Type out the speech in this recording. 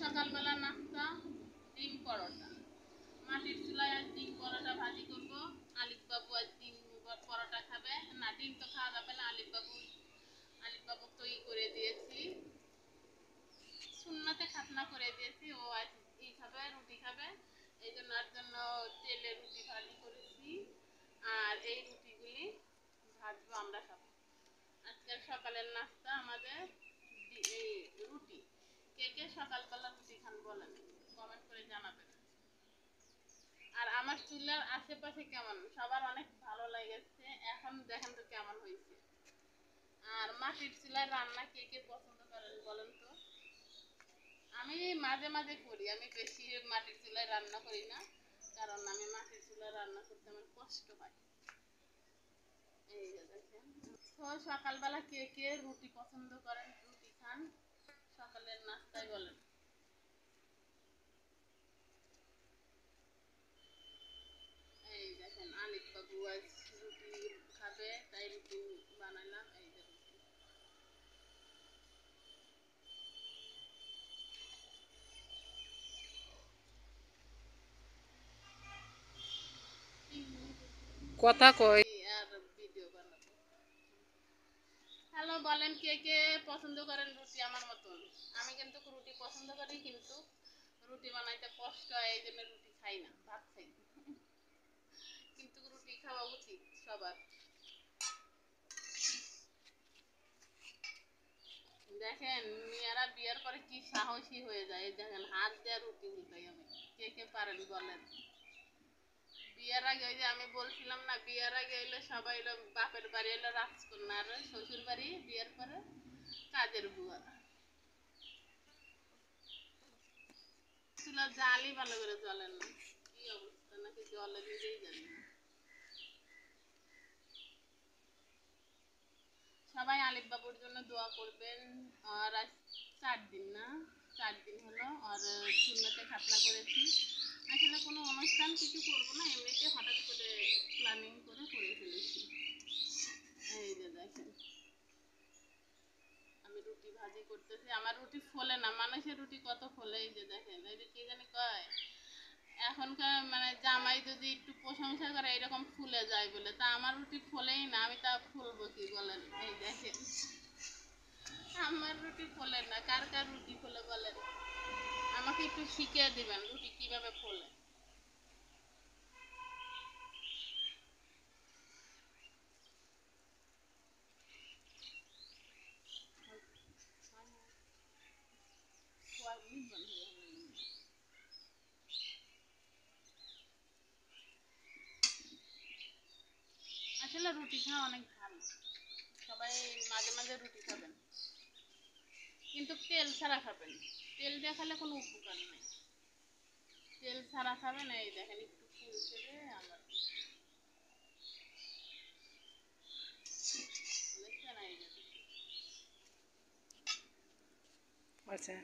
সকালবেলা নাস্তা ডিম পরোটা। মাটির চুলায় আজ ডিম পরোটা ভাজি করব। আলিফ বাবু আজ ডিম পরোটা খাবে না, ডিম তো খাওয়া যাবে না। আলিফ বাবু তৈরি করে দিয়েছি, সুন্নাতে খাতনা করে দিয়েছি। ও আজ ই খাবে, রুটি খাবে। এই জন্য আর জন্য তেলে রুটি ভাজি করেছি, আর এই রুটিগুলি ভাজবো, আমরা খাবো। আজকের সকালের নাস্তা আমাদের এই রুটি। কে কে সকালবেলা রুটি খান বলেন, কমেন্ট করে জানাবেন। আর আমার চুলার আশেপাশে কেমন, সবার অনেক ভালো লেগেছে। এখন দেখেন তো কেমন হয়েছে। আর মাটির চুলার রান্না কে কে পছন্দ করেন বলেন তো। আমি মাঝে মাঝে করি, আমি বেশি মাটির চুলায় রান্না করি না, কারণ আমি মাটির চুলায় রান্না করতে আমার কষ্ট হয়। এই যে দেখেন, তো সকালবেলা কে কে রুটি পছন্দ করেন, রুটি খান সকালের নাস্তায় বলেন। এই দেখেন আলিফ বাবু আজ রুটি খাবে, তাই রুটি বানালাম। এই যে রুটি। কথা কই। আর ভিডিও বানাবো। হ্যালো, বলেন কে কে পছন্দ করেন রুটি আমার মতন। আমি কিন্তু রুটি পছন্দ করি, কিন্তু রুটি বানাইতে কষ্ট হয়, এই জন্য রুটি খাই না, ভাত খাই। কিন্তু রুটি খাওয়া উচিত সবার। দেখেন মেয়েরা বিয়ের পরে কি সাহসী হয়ে যায়, দেখেন হাত দেওয়া রুটি উল্টাই আমি। কে কে পারেন বলেন। বিয়ের আগে ওই যে আমি বলছিলাম না, বিয়ের আগে এলো সবাই এলো বাপের বাড়ি এলো রাজকন্যা, আর শ্বশুর বাড়ি বিয়ের পরে কাজের বুয়া। চুলার জালই ভালো করে জ্বলেন না, কি অবস্থা, নাকি জলে নিজেই জানি না। সবাই আলিফ বাবুর জন্য দোয়া করবেন। আর আজ 4 দিন না, 4 দিন হলো আর সুন্নতে খাতনা করেছি। আসলে কোনো অনুষ্ঠান কিছু করবো না, এমনিতে হঠাৎ করে প্ল্যানিং করে ফেলেছি। এই যে দেখেন আমি রুটি ভাজি করতেছি, আমার রুটি ফোলে না, মানুষের রুটি কত ফোলে। এই যে দেখেন, এই যে কি জানি কয় এখনকার মানে জামাই যদি একটু প্রশংসা করে এরকম ফুলে যায় বলে, তা আমার রুটি ফোলেই না, আমি তা ফুলবো কি বলেন। এই দেখেন আমার রুটি ফোলে না, কার কার রুটি ফোলে বলেন, আমাকে একটু শিখিয়ে দিবেন রুটি কিভাবে ফোলে। আসলে রুটি খাওয়া অনেক ভালো, সবাই মাঝে মাঝে রুটি খাবেন, কিন্তু তেল ছাড়া খাবেন। তেল দিয়ে খেলে কোনো উপকার নেই, তেল ছাড়া খাবেন। এই দেখেন একটু ফুল ছেড়ে আমার দেখছেন, এই যে আচ্ছা।